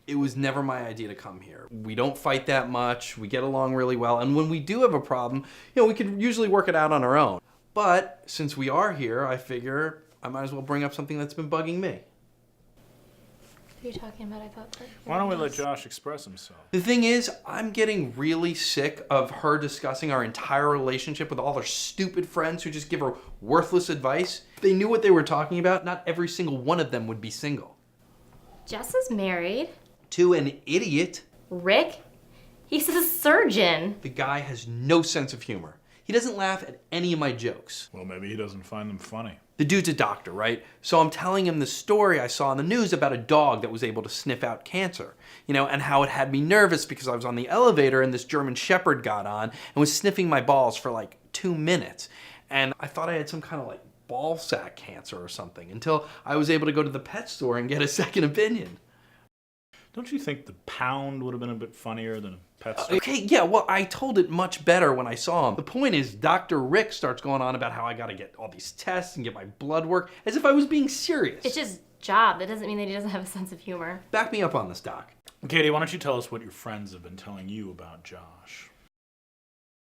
It was never my idea to come here. We don't fight that much, we get along really well, and when we do have a problem, we could usually work it out on our own. But since we are here, I figure I might as well bring up something that's been bugging me. What are you talking about? I thought that... Why don't we let Josh express himself? The thing is, I'm getting really sick of her discussing our entire relationship with all her stupid friends who just give her worthless advice. If they knew what they were talking about, not every single one of them would be single. Jess is married. To an idiot. Rick? He's a surgeon. The guy has no sense of humor. He doesn't laugh at any of my jokes. Well, maybe he doesn't find them funny. The dude's a doctor, right? So I'm telling him the story I saw on the news about a dog that was able to sniff out cancer, and how it had me nervous because I was on the elevator and this German Shepherd got on and was sniffing my balls for like 2 minutes. And I thought I had some kind of ball sack cancer or something until I was able to go to the pet store and get a second opinion. Don't you think the pound would have been a bit funnier than a pet store? Okay, yeah, well, I told it much better when I saw him. The point is, Dr. Rick starts going on about how I gotta get all these tests and get my blood work, as if I was being serious. It's his job. That doesn't mean that he doesn't have a sense of humor. Back me up on this, Doc. Katie, why don't you tell us what your friends have been telling you about Josh?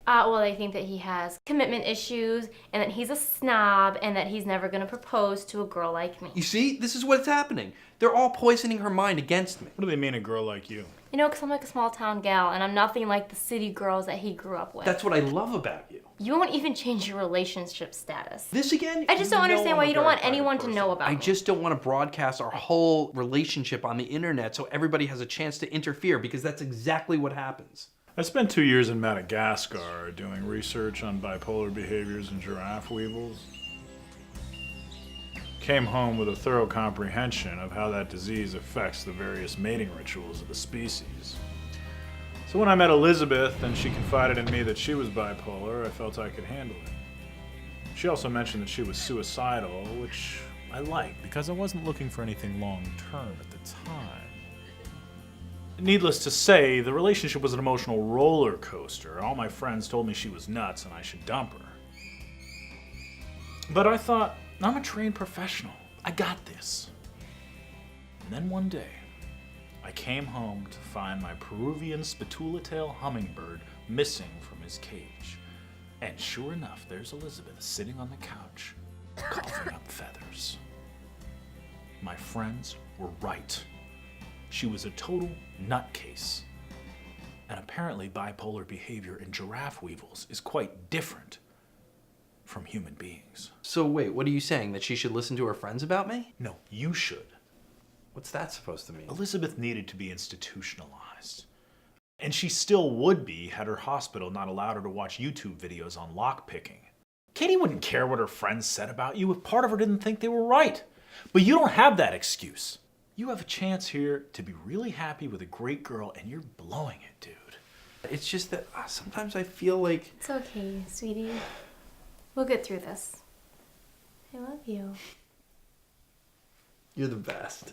Well, they think that he has commitment issues, and that he's a snob, and that he's never gonna propose to a girl like me. You see, this is what's happening. They're all poisoning her mind against me. What do they mean, a girl like you? Because I'm like a small town gal, and I'm nothing like the city girls that he grew up with. That's what I love about you. You won't even change your relationship status. This again? I just don't understand why you don't want private anyone person. to know about I me. just don't want to broadcast our whole relationship on the internet so everybody has a chance to interfere, because that's exactly what happens. I spent 2 years in Madagascar doing research on bipolar behaviors in giraffe weevils. Came home with a thorough comprehension of how that disease affects the various mating rituals of the species. So when I met Elizabeth and she confided in me that she was bipolar, I felt I could handle it. She also mentioned that she was suicidal, which I liked because I wasn't looking for anything long-term at the time. Needless to say, the relationship was an emotional roller coaster. All my friends told me she was nuts and I should dump her. But I thought, I'm a trained professional. I got this. And then one day, I came home to find my Peruvian spatula-tail hummingbird missing from his cage. And sure enough, there's Elizabeth sitting on the couch, coughing up feathers. My friends were right. She was a total nutcase. And apparently bipolar behavior in giraffe weevils is quite different from human beings. So wait, what are you saying? That she should listen to her friends about me? No, you should. What's that supposed to mean? Elizabeth needed to be institutionalized. And she still would be had her hospital not allowed her to watch YouTube videos on lockpicking. Katie wouldn't care what her friends said about you if part of her didn't think they were right. But you don't have that excuse. You have a chance here to be really happy with a great girl, and you're blowing it, dude. It's just that sometimes I feel like... It's okay, sweetie. We'll get through this. I love you. You're the best.